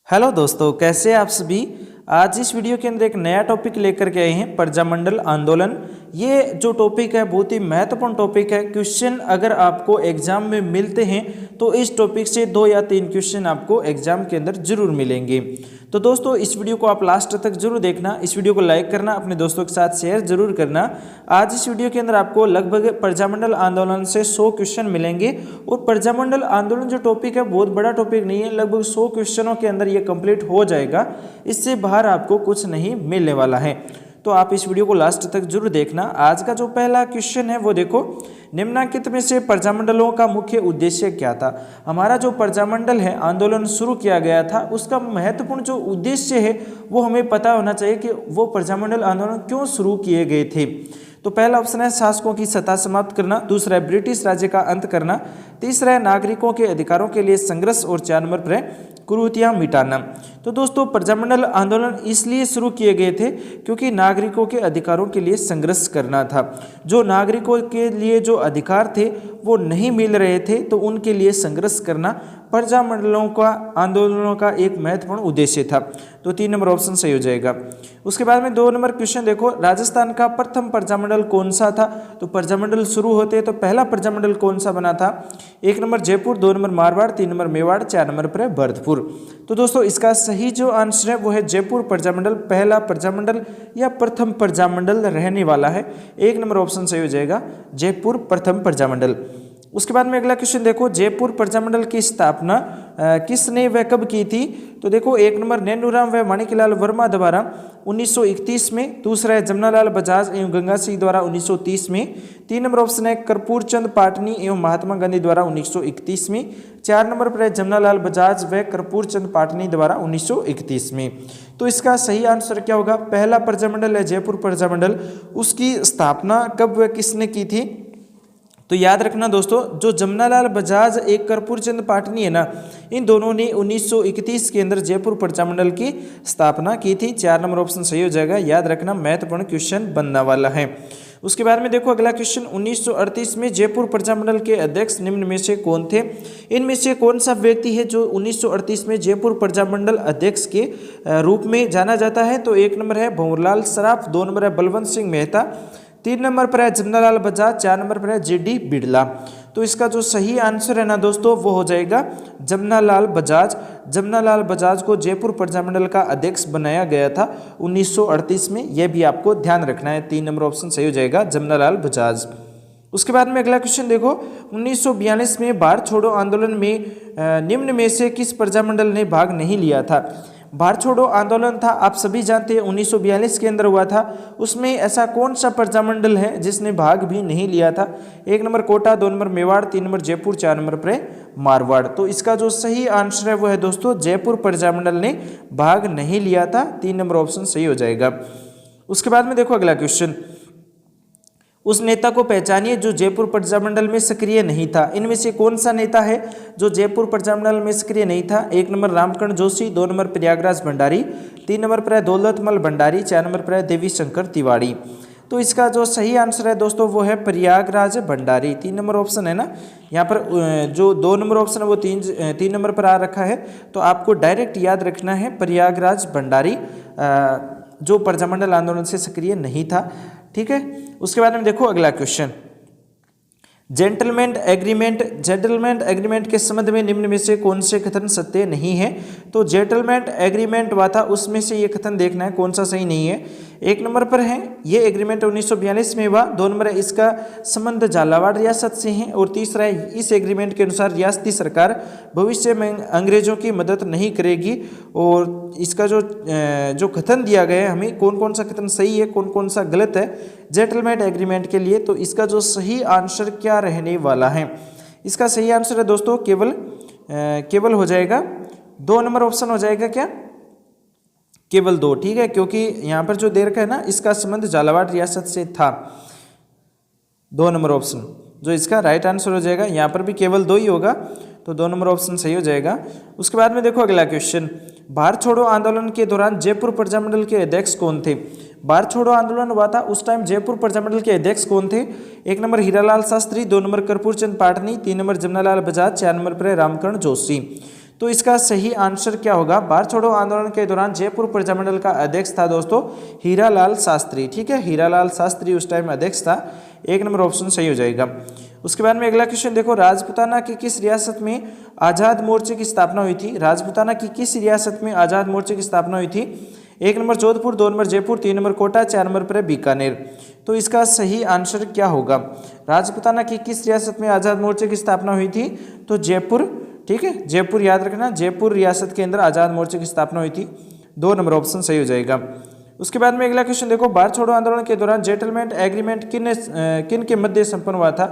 Hello दोस्तों, कैसे आप सभी। आज इस वीडियो के अंदर एक नया टॉपिक लेकर के आए हैं, प्रजामंडल आंदोलन। ये जो टॉपिक है बहुत ही महत्वपूर्ण टॉपिक है। क्वेश्चन अगर आपको एग्जाम में मिलते हैं तो इस टॉपिक से 2 या 3 क्वेश्चन आपको एग्जाम के अंदर जरूर मिलेंगे। तो दोस्तों इस वीडियो को आप लास्ट तक जरूर देखना, इस वीडियो को लाइक करना, अपने दोस्तों के साथ शेयर जरूर करना। आज इस वीडियो के अंदर आपको लगभग प्रजामंडल आंदोलन से 100 क्वेश्चन मिलेंगे। और प्रजामंडल आंदोलन जो टॉपिक है बहुत बड़ा टॉपिक नहीं है, लगभग 100 क्वेश्चनों के अंदर ये कंप्लीट हो जाएगा। इससे बाहर आपको कुछ नहीं मिलने वाला है, तो आप इस वीडियो को लास्ट तक जरूर देखना। आज का जो पहला क्वेश्चन है वो देखो, निम्नलिखित में से प्रजामंडलों का मुख्य उद्देश्य क्या था। हमारा जो प्रजामंडल है आंदोलन शुरू किया गया था, उसका महत्वपूर्ण जो उद्देश्य है वो हमें पता होना चाहिए कि वो प्रजामंडल आंदोलन क्यों शुरू किए गए थे। तो पहला ऑप्शन है शासकों की सत्ता समाप्त करना, दूसरा है ब्रिटिश राज्य का अंत करना, तीसरा है नागरिकों के अधिकारों के लिए संघर्ष, और 4 नंबर पर है कुरीतियां मिटाना। तो दोस्तों प्रजामंडल आंदोलन इसलिए शुरू किए गए थे क्योंकि नागरिकों के अधिकारों के लिए संघर्ष करना था। जो नागरिकों के लिए जो अधिकार थे वो नहीं मिल रहे थे, तो उनके लिए संघर्ष करना प्रजामंडलों का आंदोलनों का एक महत्वपूर्ण उद्देश्य था। तो 3 नंबर ऑप्शन सही हो जाएगा। उसके बाद में 2 नंबर क्वेश्चन देखो, राजस्थान का प्रथम प्रजामंडल कौन सा था। तो प्रजामंडल शुरू होते तो पहला प्रजामंडल कौन सा बना था। 1 number Jaipur, 2 number Marwar, 3 number Mewar, 4 number पर है भरतपुर। तो दोस्तों इसका सही जो आंसर है वो है जयपुर प्रजामंडल पहला प्रजामंडल या प्रथम प्रजामंडल रहने वाला है। 1 नंबर ऑप्शन सही हो जाएगा, जयपुर प्रथम प्रजामंडल। उसके बाद में अगला क्वेश्चन देखो, जयपुर प्रजामंडल की स्थापना किसने व कब की थी। तो देखो 1 नंबर नैनूराम व माणिकलाल वर्मा द्वारा 1931 में, दूसरा है जमनालाल बजाज एवं गंगा सिंह द्वारा 1930 में, 3 नंबर ऑप्शन है कर्पूर चंद पाटनी एवं महात्मा गांधी द्वारा 1931 में, 4 नंबर पर है जमनालाल बजाज व कर्पूर चंद पाटनी द्वारा 1931 में। तो इसका सही आंसर क्या होगा, पहला प्रजामंडल है जयपुर प्रजामंडल, उसकी स्थापना कब व किसने की थी। तो याद रखना दोस्तों, जो जमनालाल बजाज एक कर्पूर चंद पाटनी है ना, इन दोनों ने 1931 के अंदर जयपुर प्रजामंडल की स्थापना की थी। 4 नंबर ऑप्शन सही हो जाएगा, याद रखना महत्वपूर्ण क्वेश्चन बनने वाला है। उसके बाद में देखो अगला क्वेश्चन, 1938 में जयपुर प्रजामंडल के अध्यक्ष निम्न में से कौन थे। इनमें से कौन सा व्यक्ति है जो 1938 में जयपुर प्रजामंडल अध्यक्ष के रूप में जाना जाता है। तो 1 नंबर है भंवरलाल सराफ, 2 नंबर है बलवंत सिंह मेहता, 3 नंबर पर है जमनालाल बजाज, 4 नंबर पर है जीडी बिड़ला। तो इसका जो सही आंसर है ना दोस्तों वो हो जाएगा जमनालाल बजाज। जमनालाल बजाज को जयपुर प्रजामंडल का अध्यक्ष बनाया गया था 1938 में, यह भी आपको ध्यान रखना है। 3 नंबर ऑप्शन सही हो जाएगा, जमनालाल बजाज। उसके बाद में अगला क्वेश्चन देखो, 1942 में भारत छोड़ो आंदोलन में निम्न में से किस प्रजामंडल ने भाग नहीं लिया था। भारत छोड़ो आंदोलन था, आप सभी जानते हैं 1942 के अंदर हुआ था। उसमें ऐसा कौन सा प्रजामंडल है जिसने भाग भी नहीं लिया था। 1 number Kota, 2 number Mewar, 3 number Jaipur, 4 number पर मारवाड़। तो इसका जो सही आंसर है वो है दोस्तों जयपुर प्रजामंडल ने भाग नहीं लिया था। 3 नंबर ऑप्शन सही हो जाएगा। उसके बाद में देखो अगला क्वेश्चन, उस नेता को पहचानिए जो जयपुर प्रजामंडल में सक्रिय नहीं था। इनमें से कौन सा नेता है जो जयपुर प्रजामंडल में सक्रिय नहीं था। 1 number Ramkaran Joshi, 2 number Prayagraj Bhandari, 3 number पर है दौलतमल भंडारी, 4 नंबर पर है देवी शंकर तिवारी। तो इसका जो सही आंसर है दोस्तों वो है प्रयागराज भंडारी। 3 नंबर ऑप्शन है ना, यहाँ पर जो 2 नंबर ऑप्शन है वो 3 नंबर पर आ रखा है, तो आपको डायरेक्ट याद रखना है प्रयागराज भंडारी जो प्रजामंडल आंदोलन से सक्रिय नहीं था। ठीक है। उसके बाद में देखो अगला क्वेश्चन, जेंटलमैन एग्रीमेंट के संबंध में निम्न में से कौन से कथन सत्य नहीं है। तो जेंटलमैन एग्रीमेंट हुआ था, उसमें से ये कथन देखना है कौन सा सही नहीं है। 1 नंबर पर है ये एग्रीमेंट 1942 में हुआ, 2 नंबर है इसका संबंध झालावाड़ रियासत से है, और तीसरा है इस एग्रीमेंट के अनुसार रियासती सरकार भविष्य में अंग्रेजों की मदद नहीं करेगी। और इसका जो कथन दिया गया है हमें कौन कौन सा कथन सही है कौन कौन सा गलत है जेंटलमैन एग्रीमेंट के लिए। तो इसका जो सही आंसर क्या रहने वाला है, इसका सही आंसर है दोस्तों केवल हो जाएगा 2 नंबर ऑप्शन हो जाएगा, क्या केवल 2। ठीक है, क्योंकि यहाँ पर जो दे रखा है ना इसका संबंध झालावाड़ रियासत से था। 2 नंबर ऑप्शन जो इसका राइट आंसर हो जाएगा, यहाँ पर भी केवल 2 ही होगा, तो 2 नंबर ऑप्शन सही हो जाएगा। उसके बाद में देखो अगला क्वेश्चन, भारत छोड़ो आंदोलन के दौरान जयपुर प्रजामंडल के अध्यक्ष कौन थे। भारत छोड़ो आंदोलन हुआ था उस टाइम जयपुर प्रजामंडल के अध्यक्ष कौन थे। 1 नंबर हीरालाल शास्त्री, 2 नंबर कर्पूर चंद पाटनी, 3 नंबर जमनालाल बजाज, 4 नंबर पर रामकरण जोशी। तो इसका सही आंसर क्या होगा? भारत छोड़ो आंदोलन के दौरान जयपुर प्रजामंडल का अध्यक्ष था दोस्तों हीरालाल शास्त्री। ठीक है, हीरालाल शास्त्री उस टाइम अध्यक्ष था। 1 नंबर ऑप्शन सही हो जाएगा। उसके बाद में अगला क्वेश्चन देखो, राजपूताना की किस रियासत में आजाद मोर्चे की स्थापना हुई थी? राजपूताना की किस रियासत में आजाद मोर्चे की स्थापना हुई थी? 1 number Jodhpur, 2 number Jaipur, 3 number Kota, 4 number पर बीकानेर। तो इसका सही आंसर क्या होगा? राजपूताना की किस रियासत में आजाद मोर्चे की स्थापना हुई थी? तो जयपुर। ठीक है, जयपुर याद रखना, जयपुर रियासत के अंदर आजाद मोर्चे की स्थापना हुई थी। 2 नंबर ऑप्शन सही हो जाएगा। उसके बाद में अगला क्वेश्चन देखो, भारत छोड़ो आंदोलन के दौरान जेटलमेंट एग्रीमेंट किन के मध्य संपन्न हुआ था?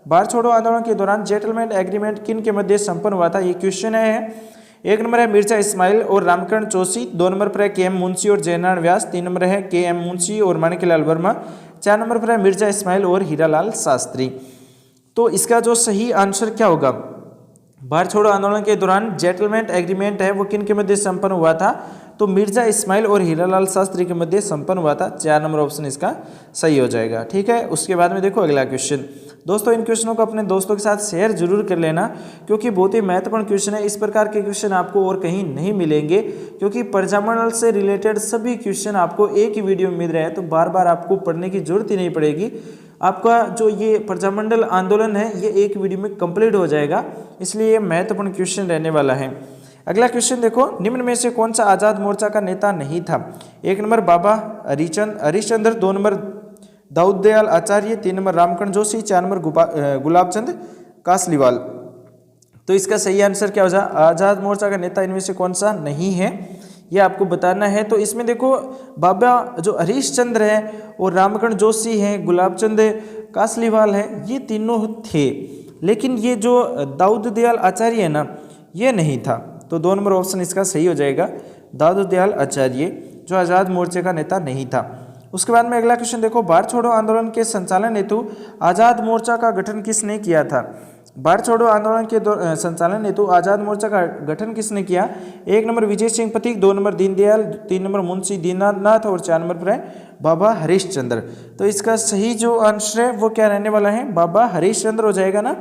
भारत छोड़ो आंदोलन के दौरान जेटलमेंट एग्रीमेंट किन के मध्य संपन्न हुआ था? ये क्वेश्चन है। 1 नंबर है मिर्जा इस्माइल और रामकरण जोशी, 2 नंबर पर है के एम मुंशी और जयनारायण व्यास, 3 नंबर है के एम मुंशी और माणिक्यलाल वर्मा, 4 नंबर पर है मिर्जा इस्माइल और हीरालाल शास्त्री। तो इसका जो सही आंसर क्या होगा? भारत छोड़ो आंदोलन के दौरान जेटलमेंट एग्रीमेंट है वो किन के मध्य संपन्न हुआ था? तो मिर्जा इस्माइल और हीरालाल शास्त्री के मध्य संपन्न हुआ था। 4 नंबर ऑप्शन इसका सही हो जाएगा। ठीक है, उसके बाद में देखो अगला क्वेश्चन। दोस्तों इन क्वेश्चनों को अपने दोस्तों के साथ शेयर जरूर कर लेना, क्योंकि बहुत ही महत्वपूर्ण क्वेश्चन है। इस प्रकार के क्वेश्चन आपको और कहीं नहीं मिलेंगे, क्योंकि प्रजामंडल से रिलेटेड सभी क्वेश्चन आपको एक ही वीडियो में मिल रहे हैं, तो बार बार आपको पढ़ने की जरूरत ही नहीं पड़ेगी। आपका जो ये प्रजामंडल आंदोलन है ये एक वीडियो में कंप्लीट हो जाएगा, इसलिए ये महत्वपूर्ण क्वेश्चन रहने वाला है। अगला क्वेश्चन देखो, निम्न में से कौन सा आजाद मोर्चा का नेता नहीं था? 1 नंबर बाबा हरिश्चंद्र, 2 नंबर दाऊद दयाल आचार्य, 3 नंबर रामकरण जोशी, 4 नंबर गुलाबचंद कासलीवाल। तो इसका सही आंसर क्या हो जाए? आजाद मोर्चा का नेता इनमें से कौन सा नहीं है, ये आपको बताना है। तो इसमें देखो बाबा जो हरिश्चंद्र है और रामकरण जोशी हैं, गुलाबचंद कासलीवाल है, ये तीनों थे, लेकिन ये जो दाऊद दयाल आचार्य है ना, ये नहीं था। तो 2 नंबर ऑप्शन इसका सही हो जाएगा, दाऊद दयाल आचार्य जो आजाद मोर्चे का नेता नहीं था। उसके बाद में अगला क्वेश्चन देखो, भारत छोड़ो आंदोलन के संचालन हेतु आजाद मोर्चा का गठन किसने किया था? भारत छोड़ो आंदोलन के संचालन हेतु आजाद मोर्चा का गठन किसने किया? 1 number Vijay Singh Pathik, 2 number Deendayal, 3 number Munshi Deenanath और 4 नंबर पर है बाबा हरिश्चंद्र। तो इसका सही जो आंसर है वो क्या रहने वाला है? बाबा हरिश्चंद्र हो जाएगा ना।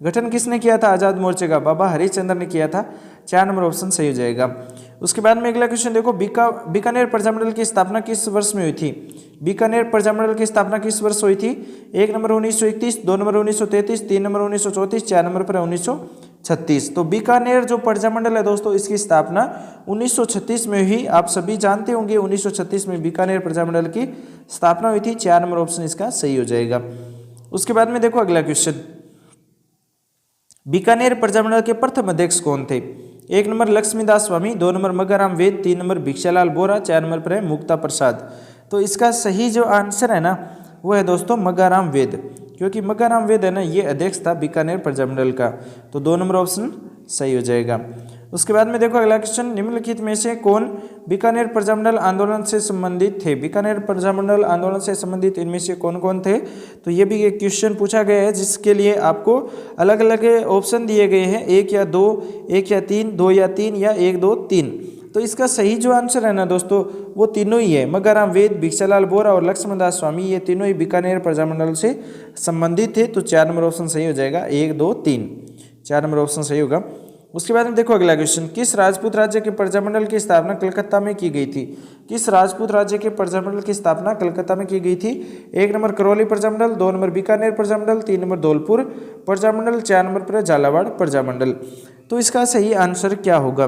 गठन किसने किया था आजाद मोर्चे का? बाबा हरिश्चंद्र ने किया था। 4 नंबर ऑप्शन सही हो जाएगा। उसके बाद में अगला क्वेश्चन देखो, बीकानेर प्रजामंडल की स्थापना किस वर्ष में हुई थी? बीकानेर प्रजामंडल की स्थापना किस वर्ष हुई थी? 1 नंबर 1931, 2 नंबर 1933, 3 नंबर 1934, 4 नंबर पर 1936। तो बीकानेर जो प्रजामंडल है दोस्तों, इसकी स्थापना 1936 में हुई। आप सभी जानते होंगे 1936 में बीकानेर प्रजामंडल की स्थापना हुई थी। 4 नंबर ऑप्शन इसका सही हो जाएगा। उसके बाद में देखो अगला क्वेश्चन, बीकानेर प्रजामंडल के प्रथम अध्यक्ष कौन थे? 1 नंबर लक्ष्मीदास स्वामी, 2 नंबर मगाराम वेद, 3 नंबर भिक्षालाल बोरा, 4 नंबर पर है मुक्ता प्रसाद। तो इसका सही जो आंसर है ना वो है दोस्तों मगाराम वेद, क्योंकि मगाराम वेद है ना ये अध्यक्ष था बीकानेर प्रजामंडल का। तो 2 नंबर ऑप्शन सही हो जाएगा। उसके बाद में देखो अगला क्वेश्चन, निम्नलिखित में से कौन बीकानेर प्रजामंडल आंदोलन से संबंधित थे? बीकानेर प्रजामंडल आंदोलन से संबंधित इनमें से कौन कौन थे? तो ये भी एक क्वेश्चन पूछा गया है, जिसके लिए आपको अलग अलग ऑप्शन दिए गए हैं, 1 या 2, 1 या 3, 2 या 3 या 1, 2, 3। तो इसका सही जो आंसर है ना दोस्तों वो तीनों ही है, मगाराम वेद, भिक्षालाल बोरा और लक्ष्मणदास स्वामी, ये तीनों ही बीकानेर प्रजामंडल से संबंधित थे। तो 4 नंबर ऑप्शन सही हो जाएगा, 1, 2, 3, 4 नंबर ऑप्शन सही होगा। उसके बाद में देखो अगला क्वेश्चन, किस राजपूत राज्य के प्रजामंडल की स्थापना कलकत्ता में की गई थी? किस राजपूत राज्य के प्रजामंडल की स्थापना कलकत्ता में की गई थी? 1 number Karauli Prajamandal, 2 number Bikaner Prajamandal, 3 number Dholpur Prajamandal, 4 number पर झालावाड़ प्रजामंडल। तो इसका सही आंसर क्या होगा?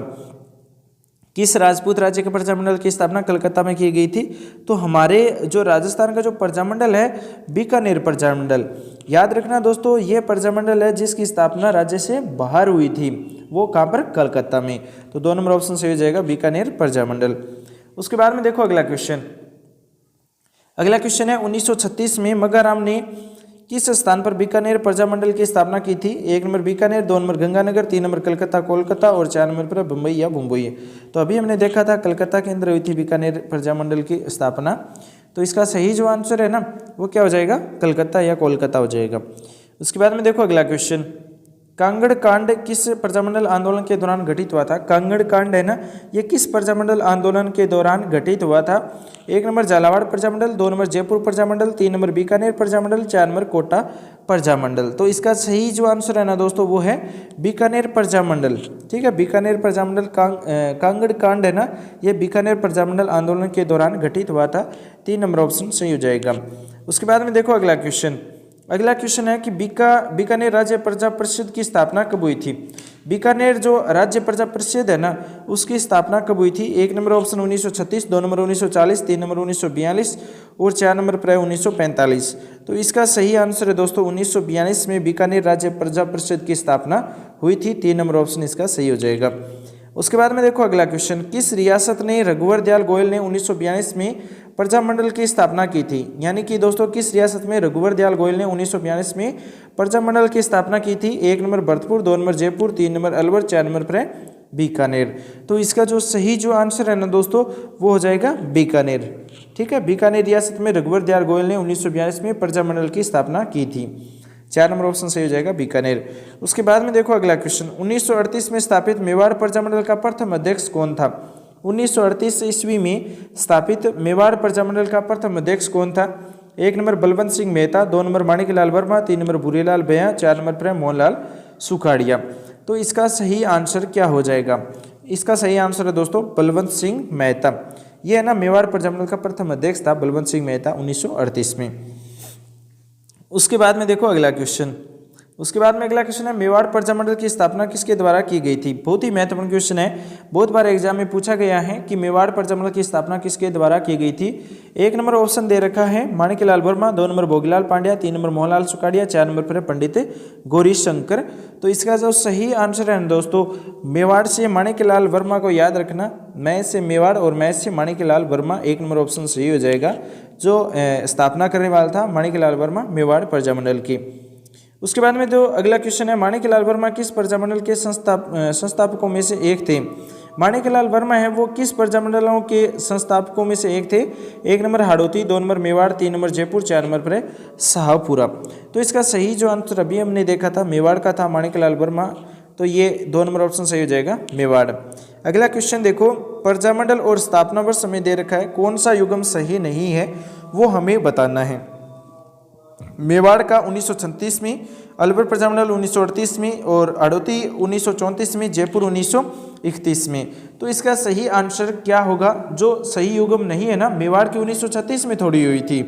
किस राजपूत राज्य के प्रजामंडल की स्थापना कलकत्ता में की गई थी? तो हमारे जो राजस्थान का जो प्रजामंडल है बीकानेर प्रजामंडल, याद रखना दोस्तों ये प्रजामंडल है जिसकी स्थापना राज्य से बाहर हुई थी, वो कहाँ पर? कलकत्ता में। तो 2 नंबर ऑप्शन सही हो जाएगा, बीकानेर प्रजामंडल। उसके बाद में देखो अगला क्वेश्चन, अगला क्वेश्चन है 1936 में मगाराम ने किस स्थान पर बीकानेर प्रजामंडल की स्थापना की थी? 1 number Bikaner, 2 number Ganganagar, 3 number Calcutta Kolkata और 4 नंबर पर बम्बई या मुंबई। तो अभी हमने देखा था कलकत्ता के अंदर हुई थी बीकानेर प्रजामंडल की स्थापना। तो इसका सही जो आंसर है ना वो क्या हो जाएगा? कलकत्ता या कोलकाता हो जाएगा। उसके बाद में देखो अगला क्वेश्चन, कांगड़ कांड किस प्रजामंडल आंदोलन के दौरान घटित हुआ था? कांगड़ कांड है ना, ये किस प्रजामंडल आंदोलन के दौरान घटित हुआ था? 1 number Jhalawar Prajamandal, 2 number Jaipur Prajamandal, 3 number Bikaner Prajamandal, 4 number Kota Prajamandal. तो इसका सही जो आंसर है ना दोस्तों वो है बीकानेर प्रजामंडल। ठीक है, बीकानेर प्रजामंडल कांगड़ कांड है ना, ये बीकानेर प्रजामंडल आंदोलन के दौरान घटित हुआ था। 3 नंबर ऑप्शन सही हो जाएगा। उसके बाद में देखो अगला क्वेश्चन। अगला क्वेश्चन है कि बीकानेर राज्य प्रजा परिषद की स्थापना कब हुई थी? बीकानेर जो राज्य प्रजा परिषद है ना, उसकी स्थापना कब हुई थी? 1 नंबर ऑप्शन 1936, 2 नंबर 1940, 3 नंबर 1942 और 4 नंबर प्राय 1945। तो इसका सही आंसर है दोस्तों 1942 में बीकानेर राज्य प्रजा परिषद की स्थापना हुई थी। 3 नंबर ऑप्शन इसका सही हो जाएगा। उसके बाद में देखो अगला क्वेश्चन। किस रियासत ने रघुवर दयाल गोयल ने 1942 में प्रजामंडल की स्थापना की थी? यानी कि दोस्तों किस रियासत में रघुवर दयाल गोयल ने 1942 में प्रजामंडल की स्थापना की थी? 1 number Bharatpur, 2 number Jaipur, 3 number Alwar, 4 number पर बीकानेर। तो इसका जो सही जो आंसर है ना दोस्तों वो हो जाएगा बीकानेर। ठीक है, बीकानेर रियासत में रघुवर दयाल गोयल ने 1942 में प्रजामंडल की स्थापना की थी। 4 नंबर ऑप्शन सही हो जाएगा बीकानेर। उसके बाद में देखो अगला क्वेश्चन। 1938 में स्थापित मेवाड़ प्रजामंडल का प्रथम अध्यक्ष कौन था? 1938 ईस्वी में स्थापित मेवाड़ प्रजामंडल का प्रथम अध्यक्ष कौन था? 1 number Balwant Singh Mehta, 2 number Maniklal Verma, 3 number Bhurilal भैया, 4 नंबर पर मोहनलाल सुखाड़िया। तो इसका सही आंसर क्या हो जाएगा? इसका सही आंसर है दोस्तों बलवंत सिंह मेहता। यह है ना मेवाड़ प्रजामंडल का प्रथम अध्यक्ष था बलवंत सिंह मेहता 1938 में। उसके बाद में देखो अगला क्वेश्चन। उसके बाद में अगला क्वेश्चन है मेवाड़ प्रजामंडल की स्थापना किसके द्वारा की गई थी? बहुत ही महत्वपूर्ण क्वेश्चन है, बहुत बार एग्जाम में पूछा गया है कि मेवाड़ प्रजामंडल की स्थापना किसके द्वारा की गई थी। 1 नंबर ऑप्शन दे रखा है Maniklal Verma, 2 number Bhogilal Pandya, 3 number Mohanlal Sukhadia, 4 number पर पंडित गौरीशंकर। तो इसका जो सही आंसर है दोस्तों मेवाड़ से माणिकलाल वर्मा को याद रखना, मैं से मेवाड़ और मैं से माणिकलाल वर्मा। 1 नंबर ऑप्शन सही हो जाएगा। जो स्थापना करने वाला था माणिकलाल वर्मा मेवाड़ प्रजामंडल की। उसके बाद में जो अगला क्वेश्चन है माणिकलाल वर्मा किस प्रजामंडल के संस्थापकों में से एक थे? माणिकलाल वर्मा है वो किस प्रजामंडलों के संस्थापकों में से एक थे? 1 number Hadoti, 2 number Mewar, 3 number Jaipur, 4 number पर शाहपुरा। तो इसका सही जो आंसर अभी हमने देखा था मेवाड़ का था माणिकलाल वर्मा। तो ये 2 नंबर ऑप्शन सही हो जाएगा मेवाड़। अगला क्वेश्चन देखो प्रजामंडल और स्थापना वर्ष हमें दे रखा है, कौन सा युग्म सही नहीं है वो हमें बताना है। मेवाड़ का 1936 में, अलवर प्रजामंडल 1938 में और हाड़ौती 1934 में, जयपुर 1931 में। तो इसका सही आंसर क्या होगा? जो सही युग्म नहीं है ना मेवाड़ की 1936 में थोड़ी हुई थी,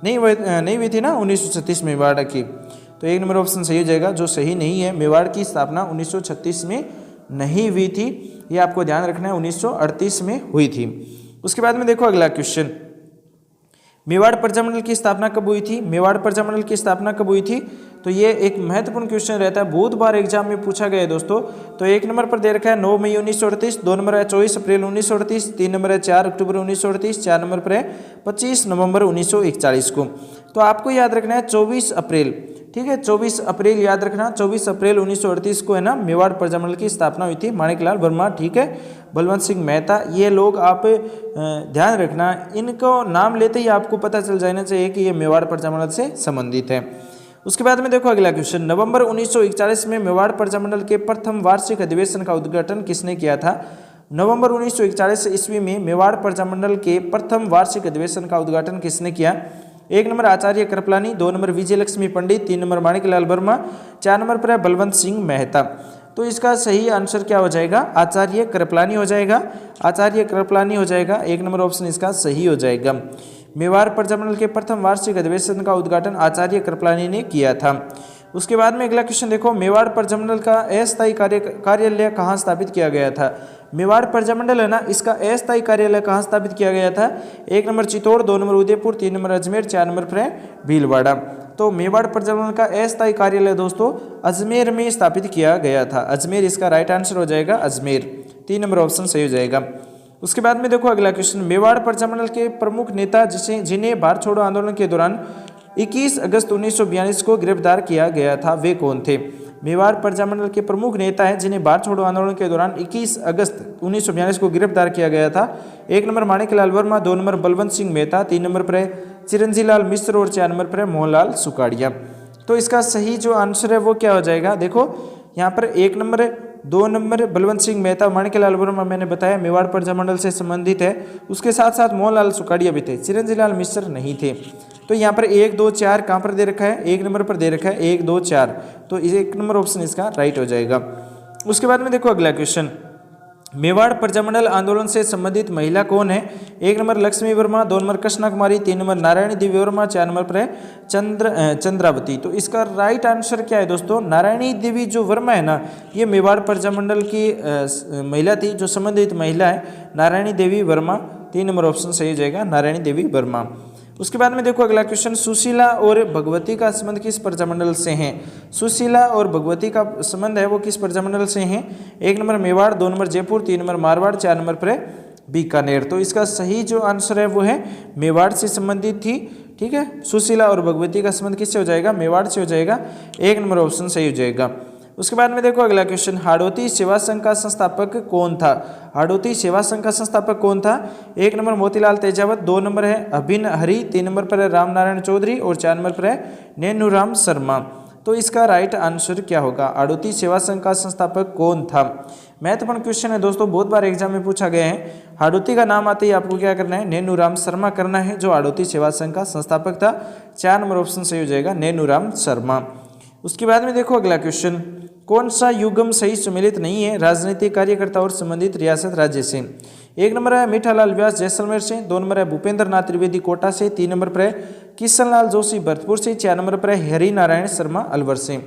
नहीं हुई थी ना 1936 में मेवाड़ की। तो 1 नंबर ऑप्शन सही हो जाएगा। जो सही नहीं है मेवाड़ की स्थापना 1936 में नहीं हुई थी, ये आपको ध्यान रखना है, 1938 में हुई थी। उसके बाद में देखो अगला क्वेश्चन। मेवाड़ प्रजामंडल की स्थापना कब हुई थी? मेवाड़ प्रजामंडल की स्थापना कब हुई थी? तो ये एक महत्वपूर्ण क्वेश्चन रहता है, बहुत बार एग्जाम में पूछा गया है दोस्तों। तो 1 नंबर पर दे रखा है 9 मई 1938, 2 नंबर है 24 अप्रैल 1938, 3 नंबर है 4 अक्टूबर 1938, 4 नंबर पर है 25 नवंबर 1941 को। तो आपको याद रखना है 24 अप्रैल। ठीक है, 24 अप्रैल याद रखना। 24 अप्रैल 1938 को है ना मेवाड़ प्रजामंडल की स्थापना हुई थी। माणिकलाल वर्मा, ठीक है, बलवंत सिंह मेहता, ये लोग आप ध्यान रखना, इनको नाम लेते ही आपको पता चल जाना चाहिए कि ये मेवाड़ प्रजामंडल से संबंधित है। उसके बाद में देखो अगला क्वेश्चन। नवंबर 1941 में मेवाड़ प्रजामंडल के प्रथम वार्षिक अधिवेशन का उद्घाटन किसने किया था? नवंबर 1941 ईस्वी में मेवाड़ प्रजामंडल के प्रथम वार्षिक अधिवेशन का उद्घाटन किसने किया? 1 नंबर आचार्य कृपलानी, 2 नंबर विजय लक्ष्मी पंडित, 3 नंबर माणिकलाल वर्मा, 4 नंबर पर है बलवंत सिंह मेहता। तो इसका सही आंसर क्या हो जाएगा? आचार्य कृपलानी हो जाएगा। आचार्य कृपलानी हो जाएगा। 1 नंबर ऑप्शन इसका सही हो जाएगा। मेवाड़ प्रजामंडल के प्रथम वार्षिक अधिवेशन का उद्घाटन आचार्य कृपलानी ने किया था। उसके बाद में अगला क्वेश्चन देखो, मेवाड़ प्रजामंडल का अस्थायी कार्यालय कहाँ स्थापित किया गया था? मेवाड़ प्रजामंडल है ना, इसका अस्थायी कार्यालय कहाँ स्थापित किया गया था? 1 number Chittor, 2 number Udaipur, 3 number Ajmer, 4 number पर भीलवाड़ा। तो मेवाड़ प्रजामंडल का अस्थायी कार्यालय दोस्तों अजमेर में स्थापित किया गया था। अजमेर इसका राइट आंसर हो जाएगा, अजमेर। 3 नंबर ऑप्शन सही हो जाएगा। उसके बाद में देखो अगला क्वेश्चन। मेवाड़ प्रजामंडल के प्रमुख नेता जिन्हें भारत छोड़ो आंदोलन के दौरान 21 अगस्त 1942 को गिरफ्तार किया गया था, वे कौन थे? मेवाड़ प्रजामंडल के प्रमुख नेता हैं जिन्हें भारत छोड़ो आंदोलन के दौरान 21 अगस्त 1942 को गिरफ्तार किया गया था। 1 number Maniklal Verma, 2 number Balwant Singh Mehta, 3 number पर चिरंजी लाल मिश्र और 4 नंबर पर मोहनलाल सुखाड़िया। तो इसका सही जो आंसर है वो क्या हो जाएगा? देखो यहाँ पर 1 नंबर है, 2 नंबर बलवंत सिंह मेहता माणिक्यलाल वर्मा मैंने बताया मेवाड़ प्रजामंडल से संबंधित है। उसके साथ साथ मोहनलाल सुखाड़िया भी थे, चिरंजीवी लाल मिश्र नहीं थे। तो यहाँ पर 1 2 4 कहाँ पर दे रखा है, 1 नंबर पर दे रखा है 1 2 4, तो 1 नंबर ऑप्शन इसका राइट हो जाएगा। उसके बाद में देखो अगला क्वेश्चन, मेवाड़ प्रजामंडल आंदोलन से संबंधित महिला कौन है? 1 number Lakshmi Verma, 2 number Krishna Kumari, 3 number Narayani देवी वर्मा, 4 नंबर पर है चंद्रावती। तो इसका राइट आंसर क्या है दोस्तों? नारायणी देवी जो वर्मा है ना, ये मेवाड़ प्रजामंडल की महिला थी, जो संबंधित महिला है नारायणी देवी वर्मा। 3 नंबर ऑप्शन सही हो जाएगा, नारायणी देवी वर्मा। उसके बाद में देखो अगला क्वेश्चन, सुशीला और भगवती का संबंध किस प्रजामंडल से है? सुशीला और भगवती का संबंध है वो किस प्रजामंडल से हैं? 1 number Mewar, 2 number Jaipur, 3 number Marwar, 4 number पर बीकानेर। तो इसका सही जो आंसर है वो है मेवाड़ से संबंधित थी। ठीक है, सुशीला और भगवती का संबंध किससे हो जाएगा? मेवाड़ से हो जाएगा। 1 नंबर ऑप्शन सही हो जाएगा। उसके बाद में देखो अगला क्वेश्चन, हाड़ौती सेवा संघ का संस्थापक कौन था? हाड़ौती सेवा संघ का संस्थापक कौन था? 1 नंबर मोतीलाल तेजावत, 2 नंबर है अभिन हरि, 3 नंबर पर है राम नारायण चौधरी और 4 नंबर पर है नैनूराम शर्मा। तो इसका राइट आंसर क्या होगा? हाड़ौती सेवा संघ का संस्थापक कौन था? महत्वपूर्ण क्वेश्चन है दोस्तों, बहुत बार एग्जाम में पूछा गया है। हाड़ौती का नाम आते ही आपको क्या करना है? नैनूराम शर्मा करना है, जो हाड़ौती सेवा संघ का संस्थापक था। 4 नंबर ऑप्शन सही हो जाएगा, नैनूराम शर्मा। उसके बाद में देखो अगला क्वेश्चन, कौन सा युग्म सही सुमेलित नहीं है राजनीतिक कार्यकर्ता और संबंधित रियासत राज्य से? 1 नंबर है मीठालाल व्यास जैसलमेर से, 2 नंबर है भूपेंद्र नाथ त्रिवेदी कोटा से, 3 नंबर पर है किशनलाल जोशी भरतपुर से, 4 नंबर पर है हरि नारायण शर्मा अलवर से।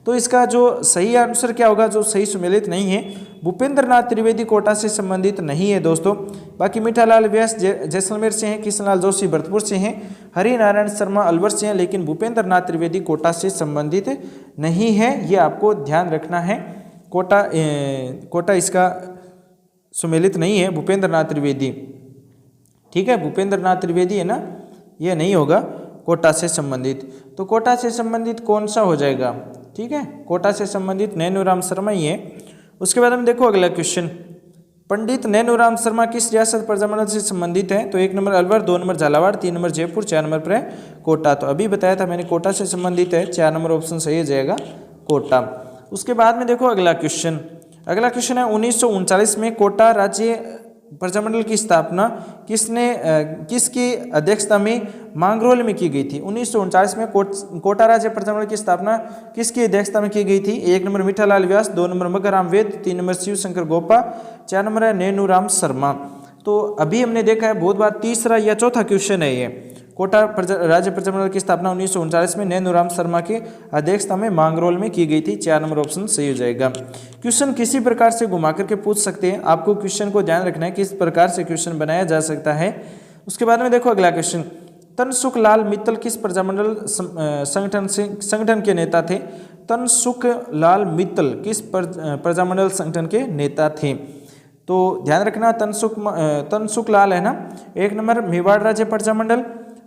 तो इसका जो सही आंसर क्या होगा, जो सही सुमेलित नहीं है? भूपेंद्र नाथ त्रिवेदी कोटा से संबंधित नहीं है दोस्तों। बाकी मीठालाल व्यास जैसलमेर से हैं, किशनलाल जोशी भरतपुर से हैं, हरि नारायण शर्मा अलवर से हैं, लेकिन भूपेंद्र नाथ त्रिवेदी कोटा से संबंधित नहीं है। ये आपको ध्यान रखना है। कोटा इसका सुमेलित नहीं है, भूपेंद्र नाथ त्रिवेदी। ठीक है, भूपेंद्र नाथ त्रिवेदी है ना, ये नहीं होगा कोटा से संबंधित। तो कोटा से संबंधित कौन सा हो जाएगा? ठीक है, कोटा से संबंधित नैनूराम शर्मा ही है। उसके बाद हम देखो अगला क्वेश्चन, पंडित नैनूराम शर्मा किस रियासत प्रजामंडल से संबंधित है? तो 1 number Alwar, 2 number Jhalawar, 3 number Jaipur, 4 number पर है कोटा। तो अभी बताया था मैंने, कोटा से संबंधित है। 4 नंबर ऑप्शन सही हो जाएगा, कोटा। उसके बाद में देखो अगला क्वेश्चन, अगला क्वेश्चन है 1939 में कोटा राज्य प्रजामंडल की स्थापना किसकी अध्यक्षता में मांगरोल में की गई थी? 1939 में कोटा राज्य प्रजामंडल की स्थापना किसकी अध्यक्षता में की गई थी? 1 नंबर मीठालाल व्यास, 2 नंबर मगराम वेद, 3 नंबर शिव शंकर गोपा, 4 नंबर है नैनूराम शर्मा। तो अभी हमने देखा है बहुत बार, तीसरा या चौथा क्वेश्चन है ये। कोटा राज्य प्रजामंडल की स्थापना 1939 में नैनूराम शर्मा की अध्यक्षता में मांगरोल में की गई थी। 4 नंबर ऑप्शन सही हो जाएगा। क्वेश्चन किसी प्रकार से घुमा करके पूछ सकते हैं, आपको क्वेश्चन को ध्यान रखना है किस प्रकार से क्वेश्चन बनाया जा सकता है। उसके बाद में देखो अगला क्वेश्चन, तनसुख लाल मित्तल किस प्रजामंडल संगठन के नेता थे? तनसुख लाल मित्तल किस प्रजामंडल संगठन के नेता थे? तो ध्यान रखना, तनसुख लाल है ना, 1 नंबर मेवाड़ राज्य प्रजामंडल,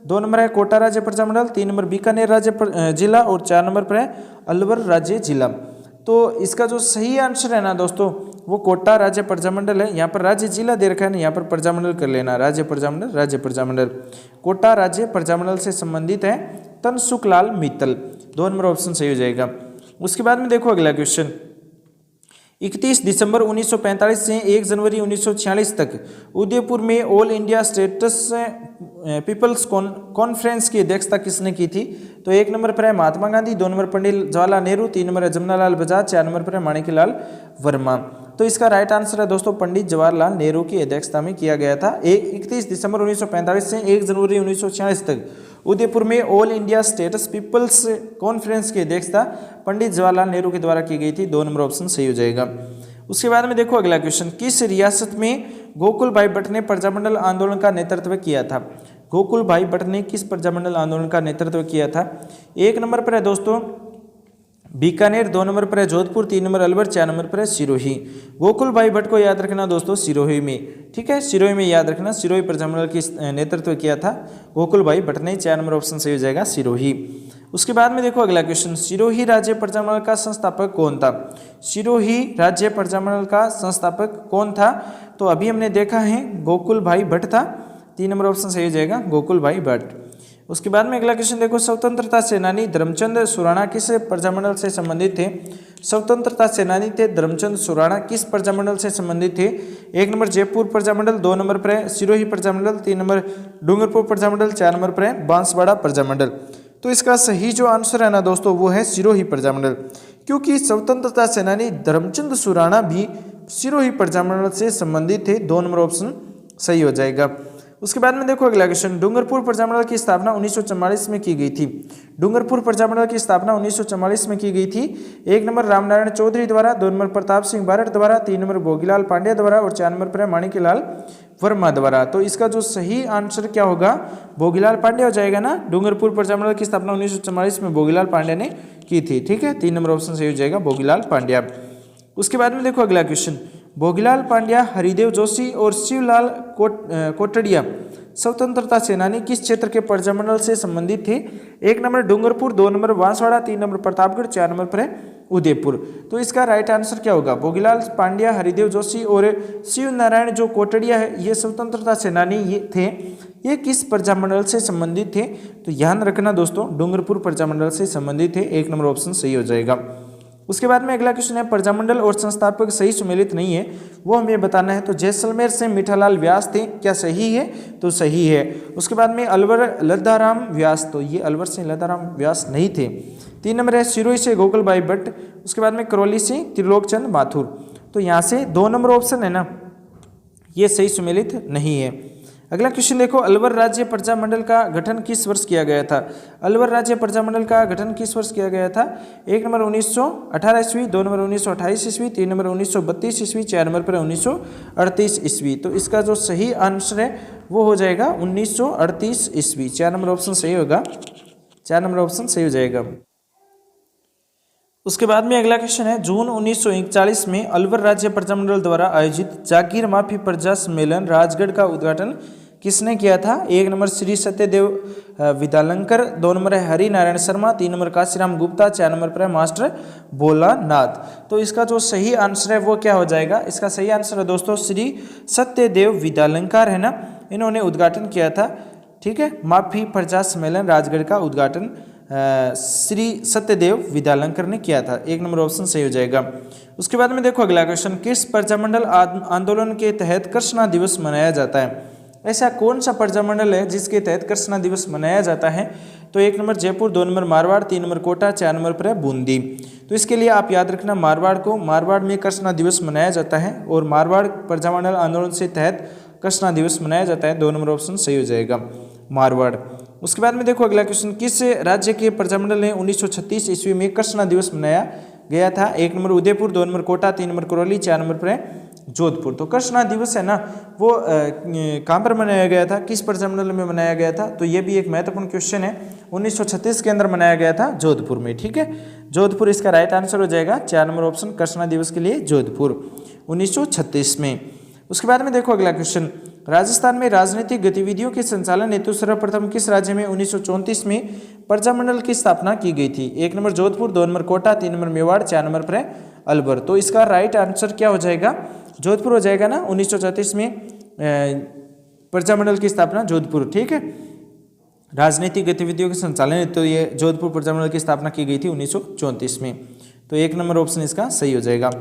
2 नंबर है कोटा राज्य प्रजामंडल, 3 नंबर बीकानेर राज्य जिला और 4 नंबर पर है अलवर राज्य जिला। तो इसका जो सही आंसर है ना दोस्तों, वो कोटा राज्य प्रजामंडल है। यहाँ पर राज्य जिला दे रखा है ना, यहाँ पर प्रजामंडल कर लेना, राज्य प्रजामंडल। कोटा राज्य प्रजामंडल से संबंधित है तनसुख लाल मित्तल। 2 नंबर ऑप्शन सही हो जाएगा। उसके बाद में देखो अगला क्वेश्चन, 31 दिसंबर 1945 से 1 जनवरी 1946 तक उदयपुर में all India states peoples conference की अध्यक्षता किसने की थी? तो 1 नंबर पर है महात्मा गांधी, 2 नंबर पंडित जवाहरलाल नेहरू, 3 नंबर है जमनालाल बजाज, 4 नंबर पर है माणिक्यलाल वर्मा। तो इसका राइट आंसर है दोस्तों पंडित जवाहरलाल नेहरू की अध्यक्षता में किया गया था। 31 दिसंबर 1945 से 1 जनवरी 1946 तक उदयपुर में all India states peoples conference की अध्यक्षता पंडित जवाहरलाल नेहरू के द्वारा की गई थी। 2 नंबर ऑप्शन सही हो जाएगा। उसके बाद में देखो अगला क्वेश्चन, किस रियासत में गोकुल भाई भट्ट ने प्रजामंडल आंदोलन का नेतृत्व किया था? गोकुल भाई भट्ट ने किस प्रजामंडल आंदोलन का नेतृत्व किया था? 1 नंबर पर है दोस्तों बीकानेर, 2 नंबर पर है जोधपुर, 3 नंबर अलवर, 4 नंबर पर है सिरोही। गोकुल भाई भट्ट को याद रखना दोस्तों सिरोही में, ठीक है, सिरोही में याद रखना, सिरोही प्रजामंडल की नेतृत्व किया था गोकुल भाई भट्ट ने। 4 नंबर ऑप्शन सही हो जाएगा सिरोही। उसके बाद में देखो अगला क्वेश्चन, सिरोही राज्य प्रजामंडल का संस्थापक कौन था? सिरोही राज्य प्रजामंडल का संस्थापक कौन था? तो अभी हमने देखा है गोकुल भाई भट्ट था। 3 नंबर ऑप्शन सही हो जाएगा गोकुल भाई भट्ट। उसके बाद में अगला क्वेश्चन देखो, स्वतंत्रता सेनानी धर्मचंद सुराणा किस प्रजामंडल से संबंधित थे? स्वतंत्रता सेनानी थे धर्मचंद सुराणा किस प्रजामंडल से संबंधित थे? 1 नंबर जयपुर प्रजामंडल, 2 नंबर पर है सिरोही प्रजामंडल, 3 नंबर डूंगरपुर प्रजामंडल, 4 नंबर पर है बांसवाड़ा प्रजामंडल। तो इसका सही जो आंसर है ना दोस्तों वो है सिरोही प्रजामंडल, क्योंकि स्वतंत्रता सेनानी धर्मचंद सुराणा भी सिरोही प्रजामंडल से संबंधित थे। 2 नंबर ऑप्शन सही हो जाएगा। उसके बाद में देखो अगला क्वेश्चन, डूंगरपुर प्रजामंडल की स्थापना 1944 में की गई थी। डूंगरपुर प्रजामंडल की स्थापना 1944 में की गई थी। 1 नंबर रामनारायण चौधरी द्वारा, 2 नंबर प्रताप सिंह बारठ द्वारा, 3 नंबर भोगीलाल पांड्या द्वारा और 4 नंबर पर माणिक्यलाल वर्मा द्वारा। तो इसका जो सही आंसर क्या होगा? भोगीलाल पांड्या हो जाएगा ना। डूंगरपुर प्रजामंडल की स्थापना 1944 में भोगीलाल पांड्या ने की थी। ठीक है, 3 नंबर ऑप्शन सही हो जाएगा भोगीलाल पांड्या। उसके बाद में देखो अगला क्वेश्चन, भोगीलाल पांड्या, हरिदेव जोशी और शिवलाल कोटड़िया स्वतंत्रता सेनानी किस क्षेत्र के प्रजामंडल से संबंधित थे? 1 number Dungarpur, 2 number Banswara, 3 number Pratapgarh, 4 number पर उदयपुर। तो इसका राइट आंसर क्या होगा? भोगीलाल पांड्या, हरिदेव जोशी और शिव नारायण जो कोटड़िया है ये स्वतंत्रता सेनानी ये थे, ये किस प्रजामंडल से संबंधित थे? तो ध्यान रखना दोस्तों, डूंगरपुर प्रजामंडल से संबंधित थे। 1 नंबर ऑप्शन सही हो जाएगा। उसके बाद में अगला क्वेश्चन है, प्रजामंडल और संस्थापक सही सुमेलित नहीं है, वो हमें बताना है। तो जैसलमेर से मीठालाल व्यास थे, क्या सही है? तो सही है। उसके बाद में अलवर लद्दाराम व्यास, तो ये अलवर से लद्दाराम व्यास नहीं थे। 3 नंबर है सिरोही से गोकुल भाई भट्ट। उसके बाद में करौली से त्रिलोकचंद माथुर। तो यहाँ से 2 नंबर ऑप्शन है ना ये सही सुमेलित नहीं है। अगला क्वेश्चन देखो, अलवर राज्य प्रजामंडल का गठन किस वर्ष किया गया था? अलवर राज्य प्रजामंडल का गठन किस वर्ष किया गया था? 1 नंबर 1918 ईस्वी, 2 नंबर 1928 ईस्वी, 3 नंबर 1932 ईस्वी, 4 नंबर पर 1938 ईस्वी। तो इसका जो सही आंसर है वो हो जाएगा 1938 ईस्वी। 4 नंबर ऑप्शन सही होगा, 4 नंबर ऑप्शन सही हो जाएगा। उसके बाद में अगला क्वेश्चन है, जून 1941 में अलवर राज्य प्रजामंडल द्वारा आयोजित जागीर माफी प्रजा सम्मेलन राजगढ़ का उद्घाटन किसने किया था? 1 नंबर श्री सत्यदेव विद्यालंकर, 2 नंबर है हरि नारायण शर्मा, 3 नंबर काशीराम गुप्ता, 4 नंबर पर है मास्टर भोलानाथ। तो इसका जो सही आंसर है वो क्या हो जाएगा? इसका सही आंसर है दोस्तों श्री सत्यदेव विद्यालंकर है ना, इन्होंने उद्घाटन किया था। ठीक है, माफी प्रजा सम्मेलन राजगढ़ का उद्घाटन श्री सत्यदेव विद्यालंकर ने किया था। 1 नंबर ऑप्शन सही हो जाएगा। उसके बाद में देखो अगला क्वेश्चन, किस प्रजामंडल आंदोलन के तहत कृष्णा दिवस मनाया जाता है? ऐसा कौन सा प्रजामंडल है जिसके तहत कृष्णा दिवस मनाया जाता है? तो 1 number Jaipur, 2 number Marwar, 3 number Kota, 4 number पर है बूंदी। तो इसके लिए आप याद रखना मारवाड़ में कृष्णा दिवस मनाया जाता है और मारवाड़ प्रजामंडल आंदोलन से तहत कृष्णा दिवस मनाया जाता है। 2 नंबर ऑप्शन सही हो जाएगा मारवाड़। उसके बाद में देखो अगला क्वेश्चन, किस राज्य के प्रजामंडल ने 1936 ईस्वी में कृष्णा दिवस मनाया गया था? 1 number Udaipur, 2 number Kota, 3 number Karauli, 4 number पर है जोधपुर। तो कृष्णा दिवस है ना वो कहाँ पर मनाया गया था, किस प्रजामंडल में मनाया गया था? तो ये भी एक महत्वपूर्ण क्वेश्चन है। 1936 के अंदर मनाया गया था जोधपुर में। ठीक है, जोधपुर इसका राइट आंसर हो जाएगा। 4 नंबर ऑप्शन कृष्णा दिवस के लिए जोधपुर 1936 में। उसके बाद में देखो अगला क्वेश्चन, राजस्थान में राजनीतिक गतिविधियों के संचालन हेतु सर्वप्रथम किस राज्य में 1934 में प्रजामंडल की स्थापना की गई थी? 1 number Jodhpur, 2 number Kota, 3 number Mewar, 4 number पर है अलवर। तो इसका राइट आंसर क्या हो जाएगा? जोधपुर हो जाएगा ना। 1934 में प्रजामंडल की स्थापना जोधपुर। ठीक है, राजनीतिक गतिविधियों के संचालन हेतु तो ये जोधपुर प्रजामंडल की स्थापना की गई थी 1934 में। तो 1 नंबर ऑप्शन इसका सही हो जाएगा।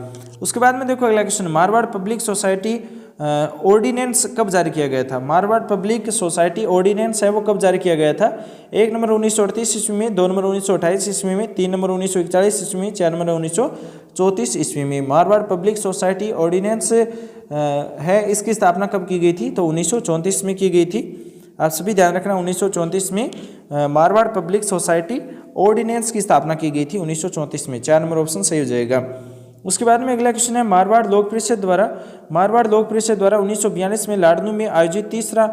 उसके बाद में देखो अगला question, Marwar public society ordinance कब जारी किया गया था? मारवाड़ पब्लिक सोसाइटी ऑर्डिनेंस है वो कब जारी किया गया था? 1 नंबर 1938 ईस्वी में, 2 नंबर 1928 ईस्वी में, 3 नंबर 1941 ईस्वी में, 4 नंबर 1934 ईस्वी में। मारवाड़ पब्लिक सोसाइटी ऑर्डिनेंस है, इसकी स्थापना कब की गई थी? तो 1934 में की गई थी। आप सभी ध्यान रखना, 1934 में मारवाड़ पब्लिक सोसाइटी ऑर्डिनेंस की स्थापना की गई थी 1934 में। 4 नंबर ऑप्शन सही हो जाएगा। उसके बाद में अगला क्वेश्चन है, मारवाड़ लोक परिषद द्वारा 1942 में लाडनू में आयोजित तीसरा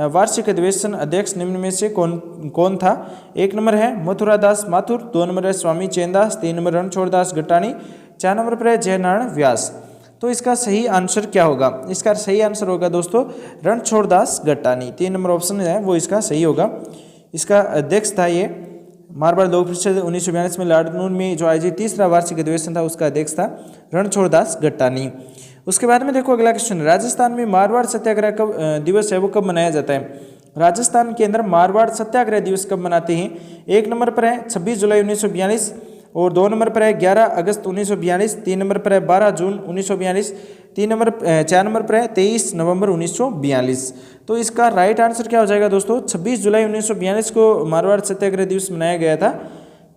वार्षिक अधिवेशन अध्यक्ष निम्न में से कौन था? 1 नंबर है मथुरादास माथुर, 2 नंबर है स्वामी चैनदास, 3 नंबर रणछोड़दास गट्टाणी, 4 नंबर पर है जयनारायण व्यास। तो इसका सही आंसर क्या होगा? इसका सही आंसर होगा दोस्तों रणछोड़दास गट्टाणी। 3 नंबर ऑप्शन है वो इसका सही होगा। इसका अध्यक्ष था ये मारवाड़ लोक परिषद 1942 में लाडनून में जो आयोजित तीसरा वार्षिक अधिवेशन था उसका अध्यक्ष था रणछोड़दास गट्टाणी। उसके बाद में देखो अगला क्वेश्चन, राजस्थान में मारवाड़ सत्याग्रह कब दिवस है वो कब मनाया जाता है? राजस्थान के अंदर मारवाड़ सत्याग्रह दिवस कब मनाते हैं? 1 नंबर पर है 26 जुलाई 1942, और 2 नंबर पर है 11 अगस्त 1942, 3 नंबर पर है 12 जून 1942, 4 नंबर पर है 23 नवंबर 1942। तो इसका राइट आंसर क्या हो जाएगा दोस्तों? 26 जुलाई 1942 को मारवाड़ सत्याग्रह दिवस मनाया गया था।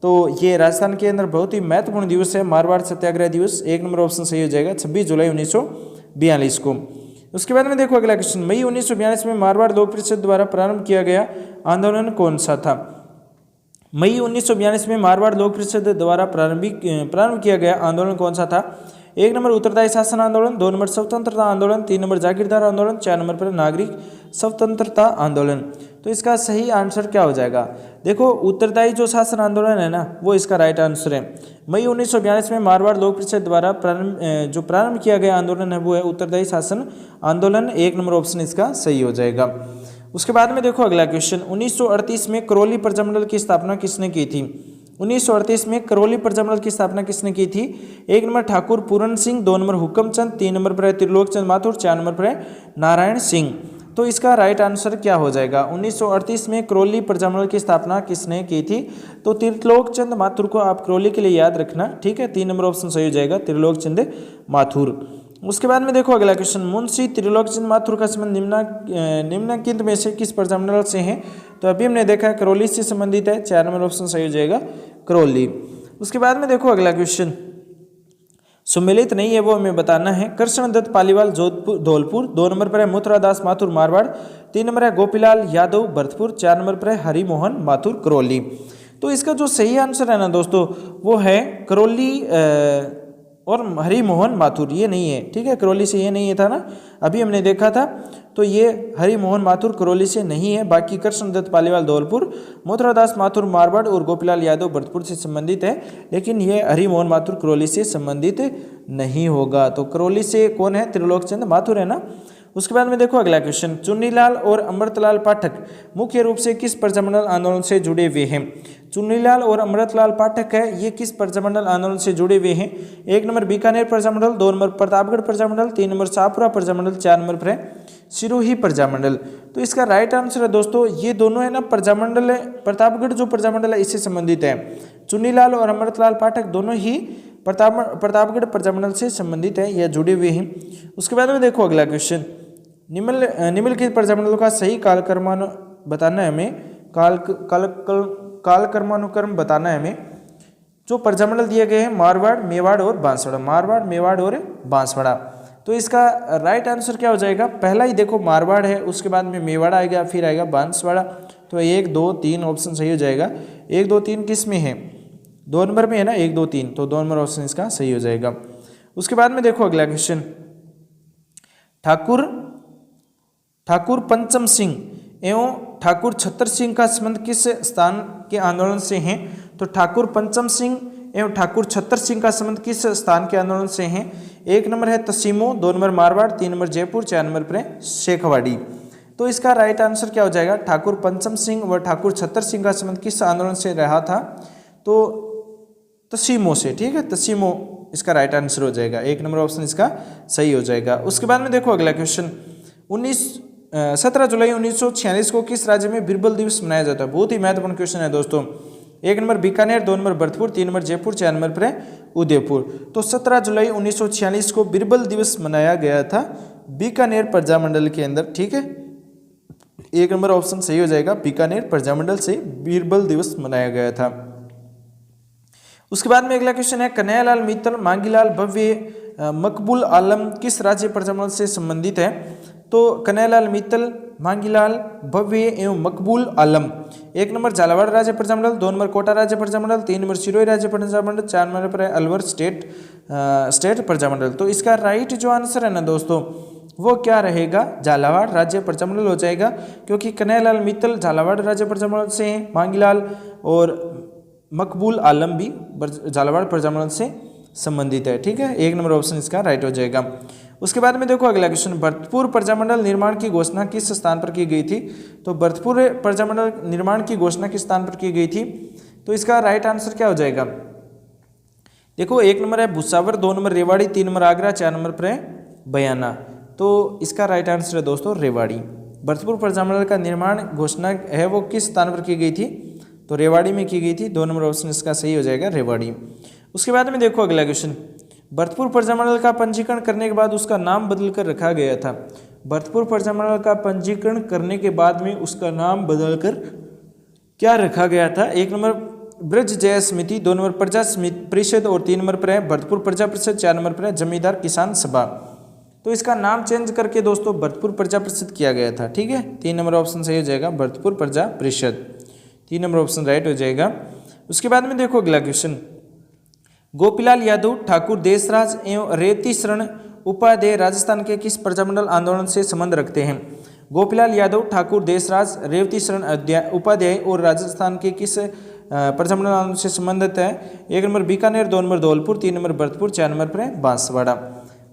तो ये राजस्थान के अंदर बहुत ही महत्वपूर्ण दिवस है मारवाड़ सत्याग्रह दिवस। 1 नंबर ऑप्शन सही हो जाएगा 26 जुलाई 1942 को। उसके बाद में देखो अगला क्वेश्चन, मई 1942 में मारवाड़ लोक परिषद द्वारा प्रारंभ किया गया आंदोलन कौन सा था? मई 1942 में मारवाड़ लोक परिषद द्वारा प्रारंभ किया गया आंदोलन कौन सा था? 1 नंबर उत्तरदायी शासन आंदोलन, 2 नंबर स्वतंत्रता आंदोलन, 3 नंबर जागीरदार आंदोलन, 4 नंबर पर नागरिक स्वतंत्रता आंदोलन। तो इसका सही आंसर क्या हो जाएगा? देखो उत्तरदायी जो शासन आंदोलन है ना, वो इसका राइट आंसर है। मई 1942 में मारवाड़ लोक परिषद द्वारा प्रारंभ किया गया आंदोलन है वो है उत्तरदायी शासन आंदोलन। 1 नंबर ऑप्शन इसका सही हो जाएगा। उसके बाद में देखो अगला क्वेश्चन, 1938 में करौली प्रजामंडल की स्थापना किसने की थी? 1938 में करौली प्रजामंडल की स्थापना किसने की थी? 1 number Thakur Puran Singh, 2 number Hukamchand, 3 number पर है त्रिलोकचंद माथुर, 4 नंबर पर है नारायण सिंह। तो इसका राइट आंसर क्या हो जाएगा? 1938 में करौली प्रजामंडल की स्थापना किसने की थी? तो त्रिलोकचंद माथुर को आप करौली के लिए याद रखना, ठीक है। 3 नंबर ऑप्शन सही हो जाएगा त्रिलोकचंद माथुर। उसके बाद में देखो अगला क्वेश्चन, मुंशी त्रिलोकचंद माथुर का संबंध निम्नलिखित में से किस प्रजामंडल से है? तो अभी हमने देखा है करौली से संबंधित है। 4 नंबर ऑप्शन सही हो जाएगा करौली। उसके बाद में देखो अगला क्वेश्चन, सुमेलित नहीं है वो हमें बताना है। कृष्णदत्त पालीवाल जोधपुर धौलपुर, 2 नंबर पर है मथुरादास माथुर मारवाड़, 3 नंबर है गोपीलाल यादव भरतपुर, 4 नंबर पर है हरिमोहन माथुर करौली। तो इसका जो सही आंसर है ना दोस्तों, वो है करौली और हरिमोहन माथुर, ये नहीं है, ठीक है। करौली से ये नहीं था ना, अभी हमने देखा था। तो ये हरिमोहन माथुर करौली से नहीं है। बाकी कृष्णदत्त पालीवाल धौलपुर, मथुरादास माथुर मारवाड़ और गोपीलाल यादव भरतपुर से संबंधित है, लेकिन ये हरिमोहन माथुर करौली से संबंधित नहीं होगा। तो करौली से कौन है? त्रिलोकचंद माथुर है ना। उसके बाद में देखो अगला क्वेश्चन, चुन्नीलाल और अमृतलाल पाठक मुख्य रूप से किस प्रजामंडल आंदोलन से जुड़े हुए हैं? चुन्नीलाल और अमृतलाल पाठक है, ये किस प्रजामंडल आंदोलन से जुड़े हुए हैं? 1 number Bikaner Prajamandal, 2 number Pratapgarh Prajamandal, 3 number Shahpura Prajamandal, 4 number पर है सिरोही प्रजामंडल। तो इसका राइट आंसर है दोस्तों, ये दोनों है ना प्रजामंडल है, प्रतापगढ़ जो प्रजामंडल है इससे संबंधित है। चुन्नीलाल और अमृतलाल पाठक दोनों ही प्रतापगढ़ प्रजामंडल से संबंधित है, यह जुड़े हुए हैं। उसके बाद में देखो अगला क्वेश्चन, निम्नलिखित प्रजामंडलों का सही कालक्रमानु बताना है हमें। कालक्रमानुक्रम बताना है हमें। जो प्रजामंडल दिए गए हैं मारवाड़, मेवाड़ और बांसवाड़ा, मारवाड़, मेवाड़ और बांसवाड़ा। तो इसका राइट आंसर क्या हो जाएगा? पहला ही देखो मारवाड़ है, उसके बाद में मेवाड़ आएगा, फिर आएगा बांसवाड़ा। तो 1, 2, 3 ऑप्शन सही हो जाएगा। 1, 2, 3 किस में है? 2 नंबर में है ना, 1, 2, 3। तो 2 नंबर ऑप्शन इसका सही हो जाएगा। उसके बाद में देखो अगला क्वेश्चन, ठाकुर पंचम सिंह एवं ठाकुर छतर सिंह का संबंध किस स्थान के आंदोलन से है? तो ठाकुर पंचम सिंह एवं ठाकुर छतर सिंह का संबंध किस स्थान के आंदोलन से है? 1 नंबर है तसीमो, 2 number Marwar, 3 number Jaipur, 4 number पर शेखवाड़ी। तो इसका राइट आंसर क्या हो जाएगा? ठाकुर पंचम सिंह व ठाकुर छतर सिंह का संबंध किस आंदोलन से रहा था? तो तसीमो से, ठीक है। तसीमो इसका राइट आंसर हो जाएगा। 1 नंबर ऑप्शन इसका सही हो जाएगा। उसके बाद में देखो अगला क्वेश्चन, 17 जुलाई 1946 को किस राज्य में बीरबल दिवस मनाया जाता है? बहुत ही महत्वपूर्ण क्वेश्चन है दोस्तों। 1 number Bikaner, 2 number Bharatpur, 3 number Jaipur, 4 number पर उदयपुर। तो 17 जुलाई 1946 को बीरबल दिवस मनाया गया था बीकानेर प्रजामंडल के अंदर, ठीक है। 1 नंबर ऑप्शन सही हो जाएगा, बीकानेर प्रजामंडल से बीरबल दिवस मनाया गया था। उसके बाद में अगला क्वेश्चन है, कन्हैयालाल मित्तल, मांगीलाल भव्य, मकबूल आलम किस राज्य प्रजामंडल से संबंधित है? तो कन्हैयालाल मित्तल, मांगीलाल भव्य एवं मकबूल आलम। 1 नंबर झालावाड़ राज्य प्रजामंडल, 2 नंबर कोटा राज्य प्रजामंडल, 3 नंबर सिरोही राज्य प्रजामंडल, 4 नंबर पर अलवर स्टेट प्रजामंडल। तो इसका राइट जो आंसर है ना दोस्तों, वो क्या रहेगा? झालावाड़ राज्य प्रजामंडल हो जाएगा, क्योंकि कन्हैयालाल मित्तल झालावाड़ राज्य प्रजामंडल से हैं, मांगीलाल और मकबूल आलम भी झालावाड़ प्रजामंडल से संबंधित है, ठीक है। 1 नंबर ऑप्शन इसका राइट हो जाएगा। उसके बाद में देखो अगला क्वेश्चन, भरतपुर प्रजामंडल निर्माण की घोषणा किस स्थान पर की गई थी? तो भरतपुर प्रजामंडल निर्माण की घोषणा किस स्थान पर की गई थी? तो इसका राइट आंसर क्या हो जाएगा? देखो 1 नंबर है Bhusawar, 2 number Rewari, 3 number Agra, 4 number पर है बयाना। तो इसका राइट आंसर है दोस्तों रेवाड़ी। भरतपुर प्रजामंडल का निर्माण घोषणा है वो किस स्थान पर की गई थी? तो रेवाड़ी में की गई थी। 2 नंबर ऑप्शन इसका सही हो जाएगा, रेवाड़ी। उसके बाद में देखो अगला क्वेश्चन, भरतपुर प्रजामंडल का पंजीकरण करने के बाद उसका नाम बदल कर रखा गया था। भरतपुर प्रजामंडल का पंजीकरण करने के बाद में उसका नाम बदलकर क्या रखा गया था? 1 नंबर ब्रज जय समिति, 2 नंबर प्रजा परिषद और 3 नंबर पर है भरतपुर प्रजा परिषद, 4 नंबर पर है जमींदार किसान सभा। तो इसका नाम चेंज करके दोस्तों भरतपुर प्रजा परिषद किया गया था। ठीक है, 3 नंबर ऑप्शन सही हो जाएगा, भरतपुर प्रजा परिषद। 3 नंबर ऑप्शन राइट हो जाएगा। उसके बाद में देखो अगला क्वेश्चन, गोपीलाल यादव ठाकुर देशराज एवं रेवती शरण उपाध्याय राजस्थान के किस प्रजामंडल आंदोलन से संबंध रखते हैं? गोपीलाल यादव ठाकुर देशराज रेवती शरण उपाध्याय और राजस्थान के किस प्रजामंडल आंदोलन से संबंधित है? 1 number Bikaner, 2 number Dholpur, 3 number Bharatpur, 4 number पर है बांसवाड़ा।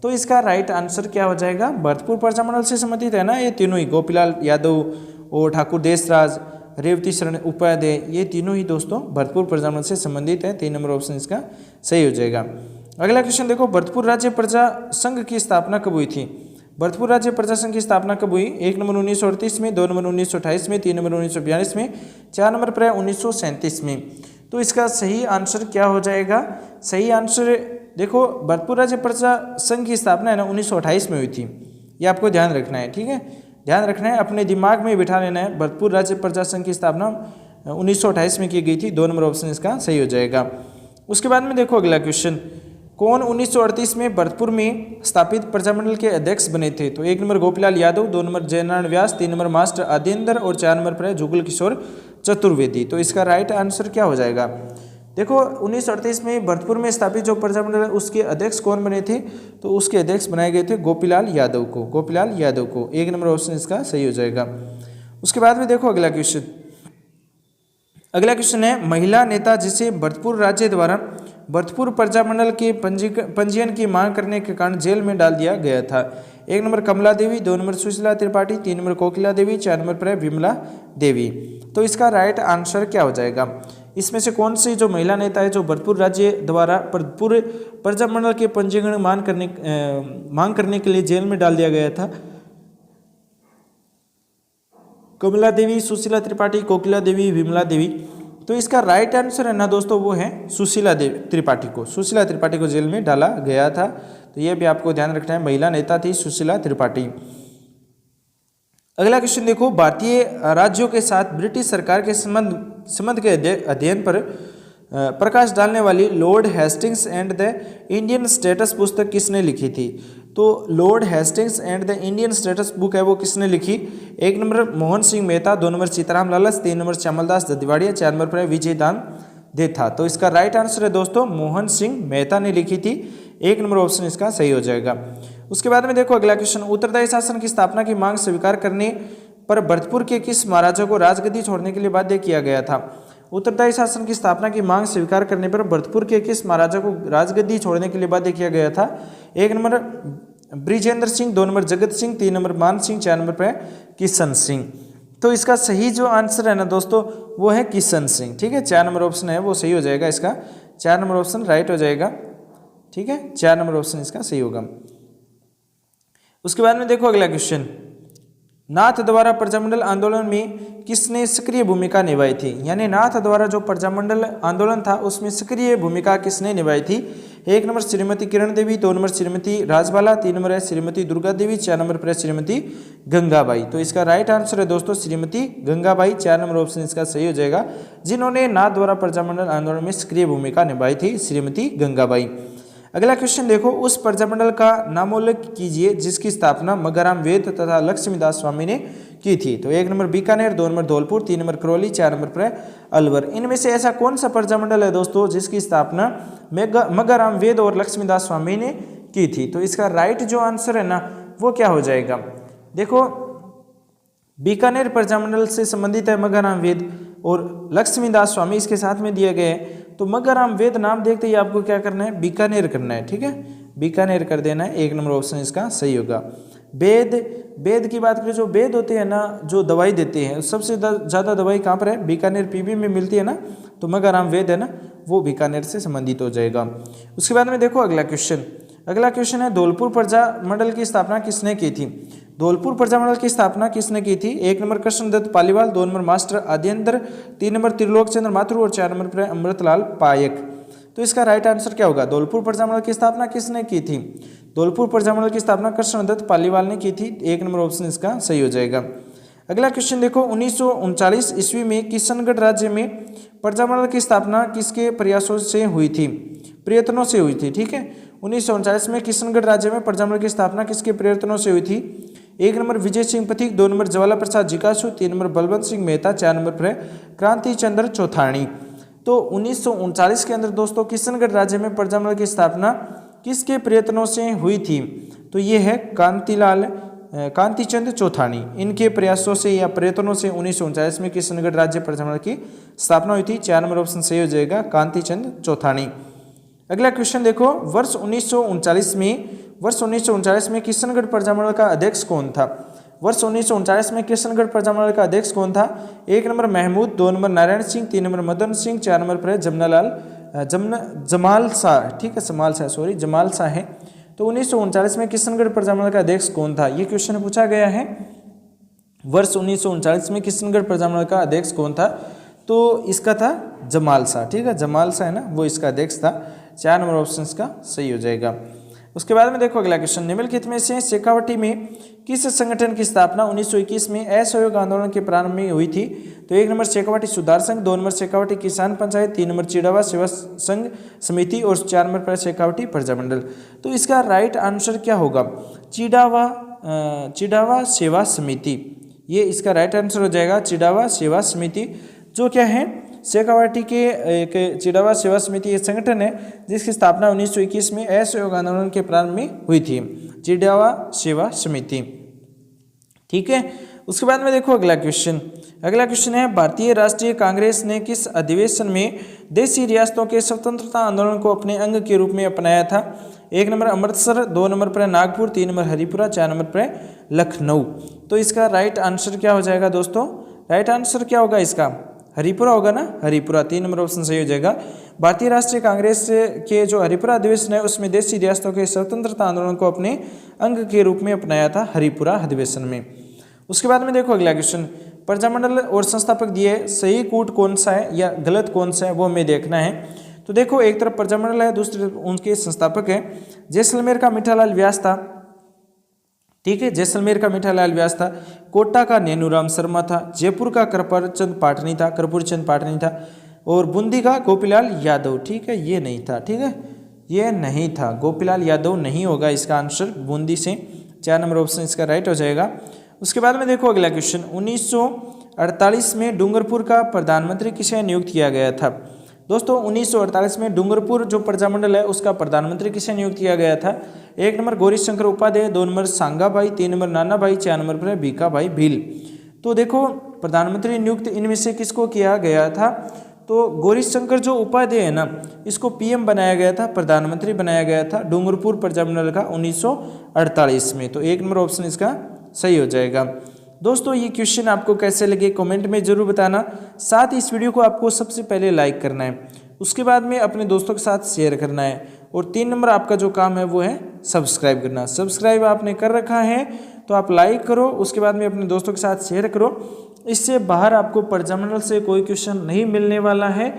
तो इसका राइट आंसर क्या हो जाएगा? भरतपुर प्रजामंडल से संबंधित है ना ये तीनों ही, गोपीलाल यादव और ठाकुर देशराज, रेवती शरण उपाध्याय, ये तीनों ही दोस्तों भरतपुर प्रजामंडल से संबंधित है। 3 नंबर ऑप्शन इसका सही हो जाएगा। अगला क्वेश्चन देखो, भरतपुर राज्य प्रजा संघ की स्थापना कब हुई थी? भरतपुर राज्य प्रजा संघ की स्थापना कब हुई? 1 नंबर 1938 में, 2 नंबर 1928 में, 3 नंबर 1942 में, 4 नंबर पर 1937 में। तो इसका सही आंसर क्या हो जाएगा? सही आंसर देखो, भरतपुर राज्य प्रजा संघ की स्थापना है ना 1928 में हुई थी। ये आपको ध्यान रखना है। ठीक है, ध्यान रखना है, अपने दिमाग में बिठा लेना है। भरतपुर राज्य प्रजा संघ की स्थापना 1928 में की गई थी। 2 नंबर ऑप्शन इसका सही हो जाएगा। उसके बाद में देखो अगला क्वेश्चन, कौन 1938 में भरतपुर में स्थापित प्रजामंडल के अध्यक्ष बने थे? तो 1 नंबर गोपीलाल यादव, 2 नंबर जयनारायण व्यास, 3 नंबर मास्टर आद्येंद्र और 4 नंबर पर है जुगल किशोर चतुर्वेदी। तो इसका राइट आंसर क्या हो जाएगा? देखो 1938 में भरतपुर में स्थापित जो प्रजामंडल है उसके अध्यक्ष कौन बने थे? तो उसके अध्यक्ष बनाए गए थे गोपीलाल यादव को, गोपीलाल यादव को। 1 नंबर ऑप्शन इसका सही हो जाएगा। उसके बाद में देखो अगला क्वेश्चन, अगला क्वेश्चन है, महिला नेता जिसे भरतपुर राज्य द्वारा भरतपुर प्रजामंडल के पंजीयन की मांग करने के कारण जेल में डाल दिया गया था। 1 नंबर कमला देवी, 2 नंबर सुशीला त्रिपाठी, 3 नंबर कोकिला देवी, 4 नंबर पर है विमला देवी। तो इसका राइट आंसर क्या हो जाएगा? इसमें से कौन सी जो महिला नेता है जो भरतपुर राज्य द्वारा भरतपुर प्रजामंडल के पंजीकरण मांग करने के लिए जेल में डाल दिया गया था? कमला देवी, सुशीला त्रिपाठी, कोकिला देवी, विमला देवी। तो इसका राइट आंसर है ना दोस्तों वो है सुशीला त्रिपाठी को, सुशीला त्रिपाठी को जेल में डाला गया था। तो ये भी आपको ध्यान रखना है, महिला नेता थी सुशीला त्रिपाठी। अगला क्वेश्चन देखो, भारतीय राज्यों के साथ ब्रिटिश सरकार के संबंध के अध्ययन पर प्रकाश डालने वाली Lord Hastings and the Indian States पुस्तक किसने लिखी थी? तो Lord Hastings and the Indian States book है वो किसने लिखी? 1 number Mohan Singh Mehta, 2 number Sitaram Lalas, 3 number Shyamaldas Dadhivadiya, 4 number पर विजय दान देथा। तो इसका राइट आंसर है दोस्तों मोहन सिंह मेहता ने लिखी थी। 1 नंबर ऑप्शन इसका सही हो जाएगा। उसके बाद में देखो अगला क्वेश्चन, उत्तरदायी शासन की स्थापना की मांग स्वीकार करने पर भरतपुर के किस महाराजा को राजगद्दी छोड़ने के लिए बाध्य किया गया था? उत्तरदायी शासन की स्थापना की मांग स्वीकार करने पर भरतपुर के किस महाराजा को राजगद्दी छोड़ने के लिए बाध्य किया गया था? 1 number Brijendra Singh, 2 number Jagat Singh, 3 number मान सिंह, 4 नंबर पर किशन सिंह। तो इसका सही जो आंसर है ना दोस्तों वो है किशन सिंह। ठीक है, 4 नंबर ऑप्शन है वो सही हो जाएगा, इसका 4 नंबर ऑप्शन राइट हो जाएगा। ठीक है, 4 नंबर ऑप्शन इसका सही होगा। उसके बाद में देखो अगला क्वेश्चन, नाथ द्वारा प्रजामंडल आंदोलन में किसने सक्रिय भूमिका निभाई थी? यानी नाथ द्वारा जो प्रजामंडल आंदोलन था उसमें सक्रिय भूमिका किसने निभाई थी? 1 number Shrimati Kiran Devi, 2 number Shrimati Rajbala, 3 number है श्रीमती दुर्गा देवी, 4 नंबर पर है श्रीमती गंगाबाई। तो इसका राइट आंसर है दोस्तों श्रीमती गंगाबाई। 4 नंबर ऑप्शन इसका सही हो जाएगा। जिन्होंने नाथ द्वारा प्रजामंडल आंदोलन में सक्रिय भूमिका निभाई थी श्रीमती गंगाबाई। अगला क्वेश्चन देखो, उस प्रजामंडल का नामोल्लेख कीजिए जिसकी स्थापना मगराम वेद तथा लक्ष्मीदास स्वामी ने की थी। तो 1 number Bikaner, 2 number Dholpur, 3 number Karauli, 4 number पर अलवर। इनमें से ऐसा कौन सा प्रजामंडल है दोस्तों जिसकी स्थापना मगराम वेद और लक्ष्मीदास स्वामी ने की थी? तो इसका राइट जो आंसर है ना वो क्या हो जाएगा? देखो बीकानेर प्रजामंडल से संबंधित है मगराम वेद और लक्ष्मीदास स्वामी इसके साथ में दिए गए हैं। तो मगराम वेद नाम देखते ही आपको क्या करना है? बीकानेर करना है। ठीक है, बीकानेर कर देना है। 1 नंबर ऑप्शन इसका सही होगा। वेद की बात करें, जो वेद होते हैं ना जो दवाई देते हैं सबसे ज़्यादा दवाई कहाँ पर है? बीकानेर पीबी में मिलती है ना। तो मगराम वेद है ना वो बीकानेर से संबंधित हो जाएगा। उसके बाद में देखो अगला क्वेश्चन है धौलपुर प्रजा मंडल की स्थापना किसने की थी? धौलपुर प्रजामंडल की स्थापना किसने की थी? 1 number Krishnadutt Paliwal, 2 number master Adityendra, 3 number Trilok Chandra Mathur और 4 नंबर पर अमृतलाल पायक। तो इसका राइट आंसर क्या होगा? धौलपुर प्रजामंडल की स्थापना किसने की थी? धौलपुर प्रजामंडल की स्थापना कृष्णदत्त पालीवाल ने की थी। 1 नंबर ऑप्शन इसका सही हो जाएगा। अगला क्वेश्चन देखो, 1939 ईस्वी में किशनगढ़ राज्य में प्रजामंडल की स्थापना किसके प्रयासों से हुई थी? प्रयत्नों से हुई थी। ठीक है, 1939 में किशनगढ़ राज्य में प्रजामंडल की स्थापना किसके प्रयत्नों से हुई थी? 1 number Vijay Singh Pathik, 2 number Jwala Prasad जिकासु, 3 number Balwant Singh Mehta, 4 number पर क्रांति चंद्र चौथाणी। तो 1939 के अंदर दोस्तों किशनगढ़ राज्य में प्रजामंडल की स्थापना किसके प्रयत्नों से हुई थी? तो ये है कांतिचंद चौथाणी, इनके प्रयासों से या प्रयत्नों से 1939 में किशनगढ़ राज्य प्रजामंडल की स्थापना हुई थी। 4 नंबर ऑप्शन सही हो जाएगा, कांतिचंद चौथाणी। अगला क्वेश्चन देखो, वर्ष 1939 में किशनगढ़ प्रजामंडल का अध्यक्ष कौन था? वर्ष 1939 में किशनगढ़ प्रजामंडल का अध्यक्ष कौन था? 1 number Mahmud, 2 number Narayan Singh, 3 number Madan Singh, 4 number पर जमाल शाह। ठीक है, जमाल शाह है। तो 1939 में किशनगढ़ प्रजामंडल का अध्यक्ष कौन था? ये क्वेश्चन पूछा गया है। वर्ष 1939 में किशनगढ़ प्रजामंडल का अध्यक्ष कौन था? तो इसका था जमाल शाह। ठीक है, जमाल शाह है ना, वो इसका अध्यक्ष था। 4 नंबर ऑप्शन इसका सही हो जाएगा। उसके बाद में देखो अगला क्वेश्चन, निम्नलिखित में से शेखावटी में किस संगठन की स्थापना 1921 में असहयोग आंदोलन के प्रारंभ में हुई थी? तो 1 नंबर शेखावटी सुधार संघ, 2 नंबर शेखावटी किसान पंचायत, 3 नंबर चिड़ावा सेवा संघ समिति और 4 नंबर पर शेखावटी प्रजामंडल। तो इसका राइट आंसर क्या होगा? चिड़ावा सेवा समिति, ये इसका राइट आंसर हो जाएगा। चिड़ावा सेवा समिति जो क्या है, शेखावटी के एक चिड़ावा सेवा समिति एक संगठन है जिसकी स्थापना 1921 में असहयोग आंदोलन के प्रारंभ में हुई थी। चिड़ावा सेवा समिति। ठीक है, उसके बाद में देखो अगला क्वेश्चन है, भारतीय राष्ट्रीय कांग्रेस ने किस अधिवेशन में देशी रियासतों के स्वतंत्रता आंदोलन को अपने अंग के रूप में अपनाया था? 1 नंबर अमृतसर, 2 नंबर पर नागपुर, 3 नंबर हरिपुरा, 4 नंबर पर लखनऊ। तो इसका राइट आंसर क्या हो जाएगा दोस्तों? राइट आंसर क्या होगा इसका? हरिपुरा होगा ना, हरिपुरा। 3 नंबर ऑप्शन सही हो जाएगा। भारतीय राष्ट्रीय कांग्रेस के जो हरिपुरा अधिवेशन है उसमें देशी रियासतों के स्वतंत्रता आंदोलन को अपने अंग के रूप में अपनाया था हरिपुरा अधिवेशन में। उसके बाद में देखो अगला क्वेश्चन, प्रजामंडल और संस्थापक दिए सही कूट कौन सा है या गलत कौन सा है वो हमें देखना है। तो देखो, एक तरफ प्रजामंडल है, दूसरी तरफ उनके संस्थापक है। जैसलमेर का मीठालाल व्यास था। ठीक है, जैसलमेर का मीठालाल व्यास था। कोटा का नेनूराम शर्मा था। जयपुर का करपुरचंद पाटनी था। और बूंदी का गोपीलाल यादव। ठीक है, ये नहीं था। ठीक है, ये नहीं था, गोपीलाल यादव नहीं होगा इसका आंसर बूंदी से। 4 नंबर ऑप्शन इसका राइट हो जाएगा। उसके बाद में देखो अगला क्वेश्चन, 1948 में डूंगरपुर का प्रधानमंत्री किसे नियुक्त किया गया था? दोस्तों 1948 में डूंगरपुर जो प्रजामंडल है उसका प्रधानमंत्री किसे नियुक्त किया गया था? 1 number Gauri Shankar Upadhyay, 2 number Sangabhai, 3 number Nanabhai, 4 number पर भीखाभाई भील। तो देखो, प्रधानमंत्री नियुक्त इनमें से किसको किया गया था? तो गौरी शंकर जो उपाध्याय है ना, इसको पीएम बनाया गया था, प्रधानमंत्री बनाया गया था डूंगरपुर प्रजामंडल का 1948 में। तो 1 नंबर ऑप्शन इसका सही हो जाएगा। दोस्तों ये क्वेश्चन आपको कैसे लगे कमेंट में जरूर बताना। साथ ही इस वीडियो को आपको सबसे पहले लाइक करना है, उसके बाद में अपने दोस्तों के साथ शेयर करना है, और 3 नंबर आपका जो काम है वो है सब्सक्राइब करना। सब्सक्राइब आपने कर रखा है तो आप लाइक करो, उसके बाद में अपने दोस्तों के साथ शेयर करो। इससे बाहर आपको प्रजामंडल से कोई क्वेश्चन नहीं मिलने वाला है।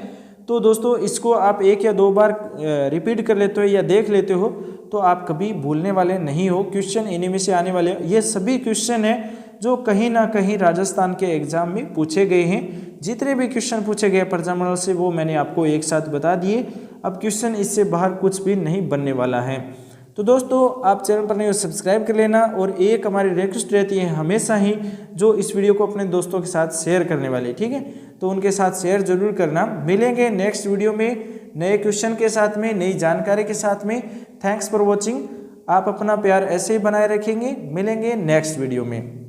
तो दोस्तों इसको आप 1 या 2 बार रिपीट कर लेते हो या देख लेते हो तो आप कभी भूलने वाले नहीं हो। क्वेश्चन इन्हीं में से आने वाले, ये सभी क्वेश्चन हैं जो कहीं ना कहीं राजस्थान के एग्जाम में पूछे गए हैं। जितने भी क्वेश्चन पूछे गए प्रजामंडल से वो मैंने आपको एक साथ बता दिए। अब क्वेश्चन इससे बाहर कुछ भी नहीं बनने वाला है। तो दोस्तों आप चैनल पर नहीं हो सब्सक्राइब कर लेना, और एक हमारी रिक्वेस्ट रहती है हमेशा ही जो इस वीडियो को अपने दोस्तों के साथ शेयर करने वाले, ठीक है, तो उनके साथ शेयर जरूर करना। मिलेंगे नेक्स्ट वीडियो में नए क्वेश्चन के साथ में, नई जानकारी के साथ में। Thanks for watching. आप अपना प्यार ऐसे ही बनाए रखेंगे। मिलेंगे नेक्स्ट वीडियो में।